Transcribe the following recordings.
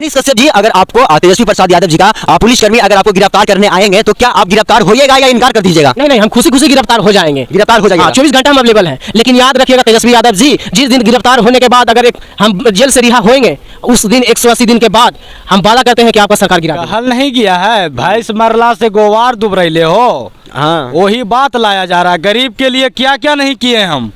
मनीष कश्यप जी, अगर आपको तेजस्वी प्रसाद यादव जी का पुलिसकर्मी अगर आपको गिरफ्तार करने आएंगे तो क्या आप गिरफ्तार होइएगा या इनकार कर दीजिएगा? नहीं, हम खुशी खुशी गिरफ्तार हो जाएंगे। गिरफ्तार हो जाएगा। 24 घंटा हम अवेलेबल हैं। लेकिन याद रखिएगा तेजस्वी यादव जी, जिस दिन गिरफ्तार होने के बाद अगर हम जेल से रिहा होंगे, उस दिन 180 दिन के बाद हम वादा करते हैं कि आपका सरकार गिरा देगा। हल नहीं किया है, भैंस मरला से गोवार दुब रहे हो। हाँ, वही बात लाया जा रहा है। गरीब के लिए क्या क्या नहीं किए हम।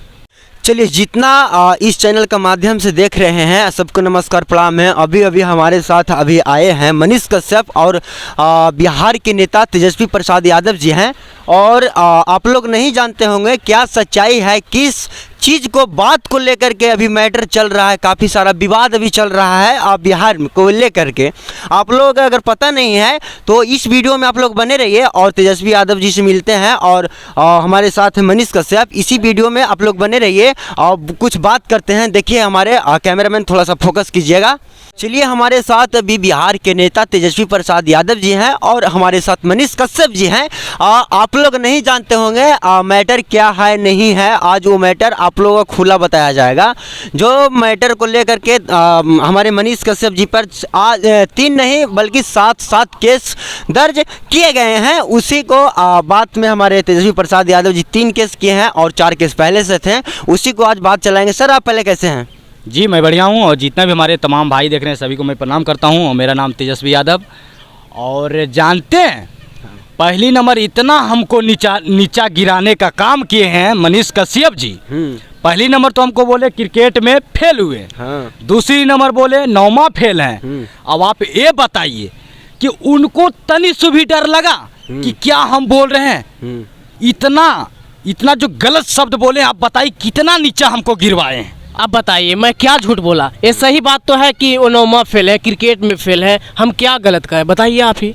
चलिए, जितना इस चैनल का माध्यम से देख रहे हैं सबको नमस्कार, प्रणाम है। अभी हमारे साथ आए हैं मनीष कश्यप और बिहार के नेता तेजस्वी प्रसाद यादव जी हैं। और आप लोग नहीं जानते होंगे क्या सच्चाई है, किस चीज़ को बात को लेकर के अभी मैटर चल रहा है, काफ़ी सारा विवाद अभी चल रहा है बिहार को लेकर के। आप लोग अगर पता नहीं है तो इस वीडियो में आप लोग बने रहिए और तेजस्वी यादव जी से मिलते हैं। और हमारे साथ मनीष कश्यप, इसी वीडियो में आप लोग बने रहिए और कुछ बात करते हैं। देखिए, हमारे कैमरामैन थोड़ा सा फोकस कीजिएगा। चलिए, हमारे साथ अभी बिहार के नेता तेजस्वी प्रसाद यादव जी हैं और हमारे साथ मनीष कश्यप जी हैं। आप लोग नहीं जानते होंगे मैटर क्या है नहीं है। आज वो मैटर आप लोगों को खुला बताया जाएगा। जो मैटर को लेकर के हमारे मनीष कश्यप जी पर आज 3 नहीं बल्कि 7 केस दर्ज किए गए हैं। उसी को बात में हमारे तेजस्वी प्रसाद यादव जी 3 केस किए हैं और 4 केस पहले से थे, उसी को आज बात चलाएंगे। सर, आप पहले कैसे हैं? जी, मैं बढ़िया हूँ और जितना भी हमारे तमाम भाई देख रहे हैं सभी को मैं प्रणाम करता हूँ। मेरा नाम तेजस्वी यादव। और जानते हैं, पहली नंबर इतना हमको नीचा गिराने का काम किए हैं मनीष कश्यप जी। पहली नंबर तो हमको बोले क्रिकेट में फेल हुए। हाँ। दूसरी नंबर बोले 9वां फेल हैं। अब आप ये बताइए कि उनको तनी से भी डर लगा कि क्या हम बोल रहे हैं। इतना जो गलत शब्द बोले, आप बताइए कितना नीचा हमको गिरवाए हैं। अब बताइए मैं क्या झूठ बोला? ये सही बात तो है कि वो 9वां फेल है, क्रिकेट में फेल है। हम क्या गलत कहें, बताइए आप ही।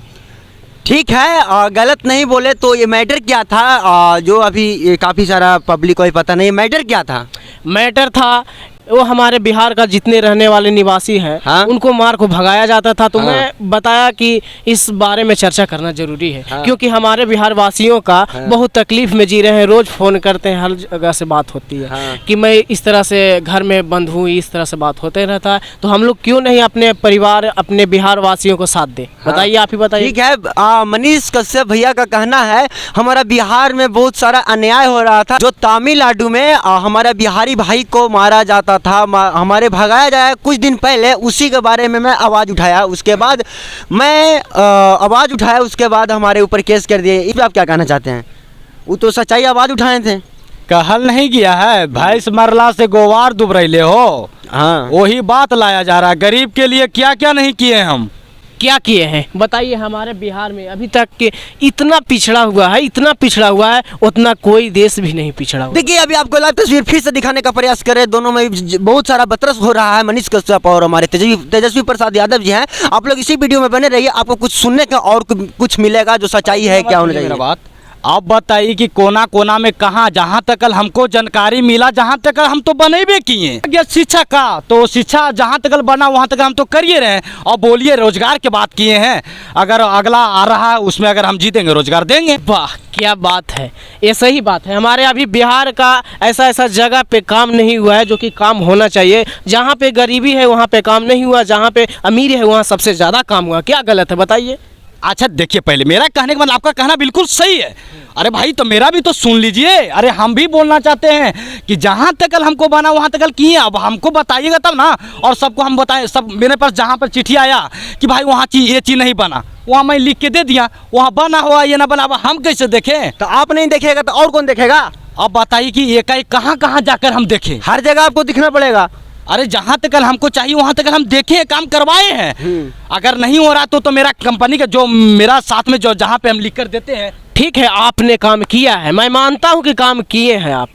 ठीक है, गलत नहीं बोले तो ये मैटर क्या था जो अभी काफ़ी सारा पब्लिक को ही पता नहीं। मैटर क्या था? मैटर था वो हमारे बिहार का जितने रहने वाले निवासी हैं, हाँ? उनको मार को भगाया जाता था। तो हाँ? मैं बताया कि इस बारे में चर्चा करना जरूरी है। हाँ? क्योंकि हमारे बिहार वासियों का बहुत तकलीफ में जी रहे हैं। रोज फोन करते हैं, हर जगह से बात होती है। हाँ? कि मैं इस तरह से घर में बंद हूँ, इस तरह से बात होते रहता है। तो हम लोग क्यों नहीं अपने परिवार, अपने बिहार वासियों को साथ दें? बताइए, आप ही बताइए। ठीक है, मनीष कश्यप भैया का कहना है हमारा बिहार में बहुत सारा अन्याय हो रहा था। जो तमिलनाडु में हमारा बिहारी भाई को मारा जाता था, हमारे भगाया जाए कुछ दिन पहले, उसी के बारे में मैं आवाज़ उठाया। उसके बाद उसके बाद हमारे ऊपर केस कर दिए। इस पर आप क्या कहना चाहते हैं? वो तो सच्चाई आवाज़ उठाए थे। कहल नहीं किया है, भैंस मरला से गोवार दुब रहे हो। हाँ, वही बात लाया जा रहा है। गरीब के लिए क्या क्या नहीं किए हम। क्या किए हैं बताइए? हमारे बिहार में अभी तक के इतना पिछड़ा हुआ है, उतना कोई देश भी नहीं पिछड़ा हुआ। देखिए, अभी आपको लाइव तस्वीर फिर से दिखाने का प्रयास करें। दोनों में बहुत सारा बतरस हो रहा है। मनीष कश्यप और हमारे तेजस्वी प्रसाद यादव जी हैं। आप लोग इसी वीडियो में बने रहिए, आपको कुछ सुनने का और कुछ मिलेगा जो सच्चाई है क्या होना चाहिए। बात आप बताइए कि कोना कोना में कहाँ, जहाँ तक हमको जानकारी मिला, जहाँ तक हम तो बनेबे किए। शिक्षा का तो शिक्षा जहाँ तक बना वहाँ तक हम तो करिए रहे। और बोलिए रोजगार की बात किए हैं। अगर अगला आ रहा है उसमें अगर हम जीतेंगे रोजगार देंगे। वाह, क्या बात है! ये सही बात है। हमारे अभी बिहार का ऐसा जगह पे काम नहीं हुआ है जो कि काम होना चाहिए। जहाँ पे गरीबी है वहाँ पे काम नहीं हुआ, जहाँ पे अमीर है वहाँ सबसे ज़्यादा काम हुआ। क्या गलत है बताइए? अच्छा देखिए, पहले मेरा कहने के बाद आपका कहना बिल्कुल सही है। अरे भाई, तो मेरा भी तो सुन लीजिए। अरे हम भी बोलना चाहते हैं कि जहाँ तक हमको बना वहाँ तक किए। अब हमको बताइएगा तब ना। और सबको हम बताएं, सब मेरे पास जहाँ पर चिट्ठी आया कि भाई वहाँ ये चीज़ नहीं बना, वहाँ मैं लिख के दे दिया। वहाँ बना हुआ ये ना बना, अब हम कैसे देखें? तो आप नहीं देखेगा तो और कौन देखेगा? अब बताइए कि एकाएक कहाँ कहाँ जाकर हम देखें? हर जगह आपको दिखना पड़ेगा। अरे जहाँ तक हमको चाहिए वहाँ तक हम देखें, काम करवाए हैं। अगर नहीं हो रहा तो मेरा कंपनी का जो मेरा साथ में जो जहाँ पे हम लिख कर देते हैं। ठीक है, आपने काम किया है, मैं मानता हूँ कि काम किए हैं आप।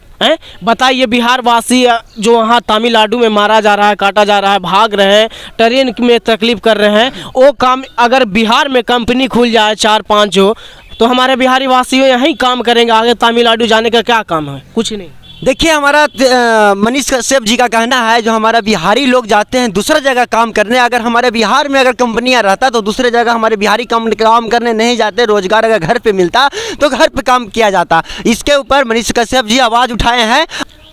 बताइए, बिहार वासी जो वहाँ तमिलनाडु में मारा जा रहा है, काटा जा रहा है, भाग रहे हैं, ट्रेन में तकलीफ कर रहे हैं, वो काम अगर बिहार में कंपनी खुल जाए 4-5 जो, तो हमारे बिहारी वासियों यहीं काम करेंगे। आगे तमिलनाडु जाने का क्या काम है? कुछ नहीं। देखिए, हमारा मनीष कश्यप जी का कहना है जो हमारा बिहारी लोग जाते हैं दूसरा जगह काम करने। अगर हमारे बिहार में अगर कंपनियां रहता तो दूसरे जगह हमारे बिहारी काम करने नहीं जाते। रोजगार अगर घर पे मिलता तो घर पे काम किया जाता। इसके ऊपर मनीष कश्यप जी आवाज़ उठाए हैं।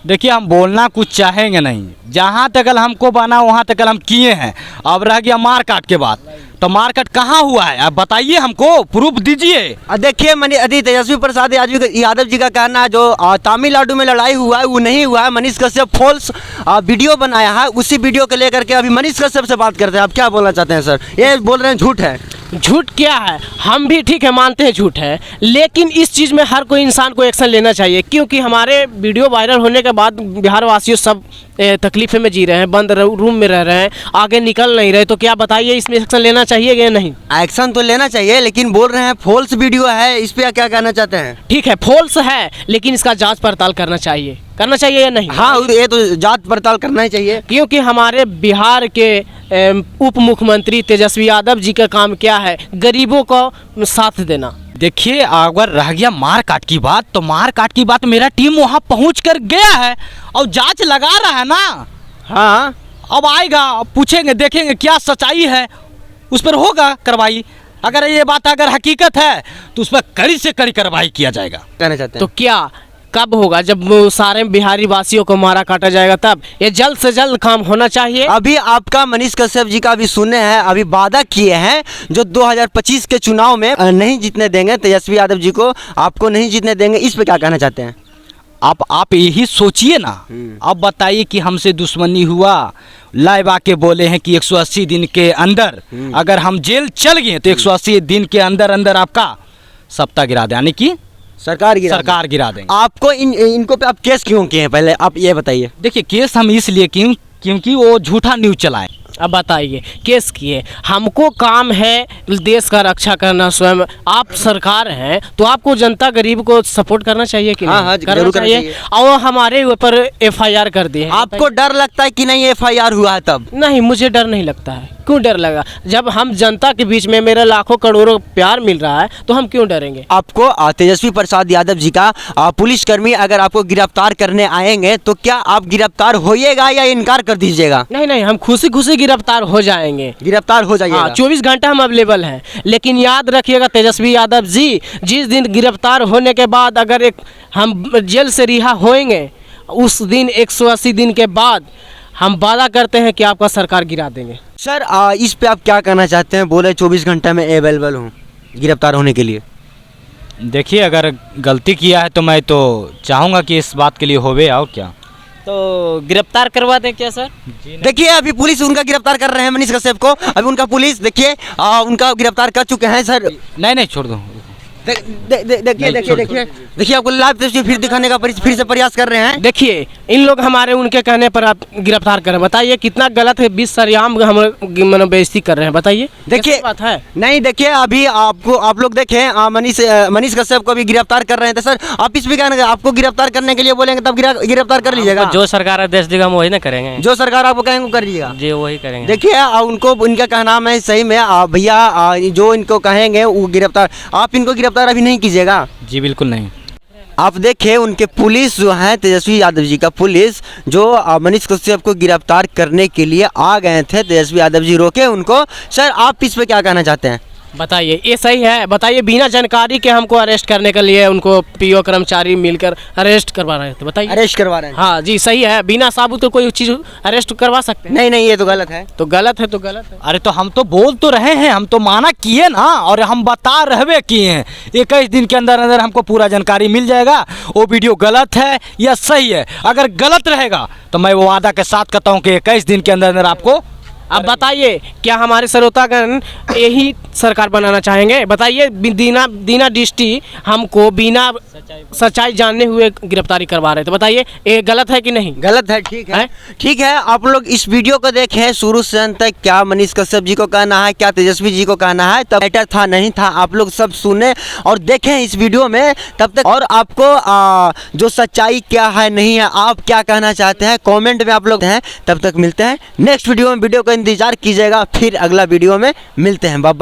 देखिए हम बोलना कुछ चाहेंगे नहीं, जहाँ तक हमको बना वहाँ तक हम किए हैं। अब रह गया मार काट के बात, तो मार काट कहाँ हुआ है आप बताइए, हमको प्रूफ दीजिए। देखिए अभी तेजस्वी प्रसाद यादव जी का कहना है जो तमिलनाडु में लड़ाई हुआ है वो नहीं हुआ है, मनीष कश्यप फॉल्स वीडियो बनाया है। उसी वीडियो को लेकर के अभी मनीष कश्यप से बात करते हैं। आप क्या बोलना चाहते हैं सर? ये बोल रहे हैं झूठ है। झूठ क्या है, हम भी ठीक है मानते हैं झूठ है, लेकिन इस चीज़ में हर कोई इंसान को एक्शन लेना चाहिए, क्योंकि हमारे वीडियो वायरल होने के बाद बिहार वासियों सब तकलीफ़ में जी रहे हैं, बंद रूम में रह रहे हैं, आगे निकल नहीं रहे। तो क्या बताइए, इसमें एक्शन लेना चाहिए या नहीं? एक्शन तो लेना चाहिए, लेकिन बोल रहे हैं फॉल्स वीडियो है, इस पर क्या कहना चाहते हैं? ठीक है फॉल्स है, लेकिन इसका जांच पड़ताल करना चाहिए या नहीं? हाँ, ये तो जांच पड़ताल करना ही चाहिए, क्योंकि हमारे बिहार के उप मुख्यमंत्री तेजस्वी यादव जी का काम क्या है, गरीबों को साथ देना। देखिए अगर रह गया मार काट की बात, तो मार काट की बात मेरा टीम वहाँ पहुँच कर गया है और जांच लगा रहा है ना। हाँ, अब आएगा, पूछेंगे, देखेंगे क्या सच्चाई है, उस पर होगा कार्रवाई। अगर ये बात अगर हकीकत है तो उस पर कड़ी से कड़ी कार्रवाई किया जाएगा। कहना चाहते हैं तो क्या कब होगा? जब वो सारे बिहारी वासियों को मारा काटा जाएगा तब? ये जल्द से जल्द काम होना चाहिए। अभी आपका मनीष कश्यप जी का भी सुने हैं, अभी वादा किए हैं जो 2025 के चुनाव में नहीं जीतने देंगे तेजस्वी यादव जी को, आपको नहीं जीतने देंगे। इस पे क्या कहना चाहते हैं? आप यही सोचिए ना। अब बताइए कि हमसे दुश्मनी हुआ, लाइव आके बोले हैं कि 180 दिन के अंदर अगर हम जेल चल गए तो 180 दिन के अंदर अंदर आपका सप्ताह गिरा दें, यानी कि सरकार गिरा देंगे। आपको इनको पे आप केस क्यों किए हैं, पहले आप ये बताइए। देखिए केस हम इसलिए क्योंकि वो झूठा न्यूज चलाए। अब बताइए केस किए, हमको काम है देश का रक्षा करना स्वयं। आप सरकार हैं तो आपको जनता गरीब को सपोर्ट करना चाहिए कि हाँ, नहीं? हाँ, करना जरूर करना चाहिए। और हमारे ऊपर FIR कर दिए हैं। आपको डर लगता है कि नहीं FIR हुआ है तब? नहीं, मुझे डर नहीं लगता है। क्यों डर लगा? जब हम जनता के बीच में मेरा लाखों करोड़ों प्यार मिल रहा है तो हम क्यों डरेंगे? आपको तेजस्वी प्रसाद यादव जी का पुलिसकर्मी अगर आपको गिरफ्तार करने आएंगे तो क्या आप गिरफ्तार होइएगा या इनकार कर दीजिएगा? नहीं, हम खुशी खुशी गिरफ्तार हो जाएंगे। गिरफ्तार हो जाइएगा। 24 घंटा हम अवेलेबल हैं, लेकिन याद रखिएगा तेजस्वी यादव जी, जिस दिन गिरफ्तार होने के बाद अगर हम जेल से रिहा होएंगे, उस दिन 180 दिन के बाद हम वादा करते हैं कि आपका सरकार गिरा देंगे। सर इस पे आप क्या कहना चाहते हैं? बोले 24 घंटे में अवेलेबल हूँ गिरफ्तार होने के लिए। देखिए अगर गलती किया है तो मैं तो चाहूँगा कि इस बात के लिए होवे, और क्या। तो गिरफ्तार करवा दें क्या सर? देखिए अभी पुलिस उनका गिरफ्तार कर रहे हैं मनीष कश्यप को। अभी उनका पुलिस देखिए उनका गिरफ्तार कर चुके हैं सर। नहीं छोड़ दो। देखिए आपको लाइव तस्वीर फिर दिखाने का फिर से प्रयास कर रहे हैं। देखिए इन लोग हमारे उनके कहने पर आप गिरफ्तार करें, बताइए कितना गलत है। 20 सरेआम हम बेइज्जती कर रहे हैं, बताइए। देखिए बात है नहीं, देखिए अभी आप लोग देखें मनीष कश्यप को भी गिरफ्तार कर रहे थे सर। आप इस भी कहना, आपको गिरफ्तार करने के लिए बोलेंगे तब गिरफ्तार कर लीजिएगा। जो सरकार आदेश देगा हम वही ना करेंगे, जो सरकार आपको कहेंगे कर लीजिएगा जी वही करेंगे। देखिए उनको उनका कहना है सही में भैया जो इनको कहेंगे वो गिरफ्तार, आप इनको गिरफ्तार अभी नहीं कीजिएगा। जी बिल्कुल नहीं। आप देखें उनके पुलिस जो है तेजस्वी यादव जी का पुलिस जो मनीष कश्यप को गिरफ्तार करने के लिए आ गए थे, तेजस्वी यादव जी रोके उनको। सर आप इस पे क्या कहना चाहते हैं? बताइए ये सही है? बताइए बिना जानकारी के हमको अरेस्ट करने के लिए उनको PO कर्मचारी मिलकर अरेस्ट करवा रहे थे, बताइए। अरेस्ट करवा रहे हैं? हाँ जी सही है, बिना सबूत तो कोई चीज़ अरेस्ट करवा सकते हैं? नहीं ये तो गलत है। तो गलत है तो गलत है। अरे तो हम तो बोल तो रहे हैं, हम तो माना किए ना, और हम बता रहे किए हैं 21 दिन के अंदर अंदर हमको पूरा जानकारी मिल जाएगा वो वीडियो गलत है या सही है। अगर गलत रहेगा तो मैं वो वादा के साथ कहता हूँ कि 21 दिन के अंदर अंदर आपको। अब बताइए क्या हमारे श्रोतागण यही सरकार बनाना चाहेंगे? बताइए दीना दृष्टि हमको बिना सच्चाई जानने हुए गिरफ्तारी करवा रहे थे, बताइए ये गलत है कि नहीं? गलत है। ठीक है ठीक है, आप लोग इस वीडियो को देखें शुरू से अंत तक। क्या मनीष कश्यप जी को कहना है, क्या तेजस्वी जी को कहना है, तब मैटर था नहीं था, आप लोग सब सुने और देखें इस वीडियो में तब तक। और आपको जो सच्चाई क्या है नहीं है, आप क्या कहना चाहते हैं कमेंट में आप लोग हैं। तब तक मिलते हैं नेक्स्ट वीडियो में। वीडियो को इंतजार कीजिएगा, फिर अगला वीडियो में मिलते हैं। बाबा।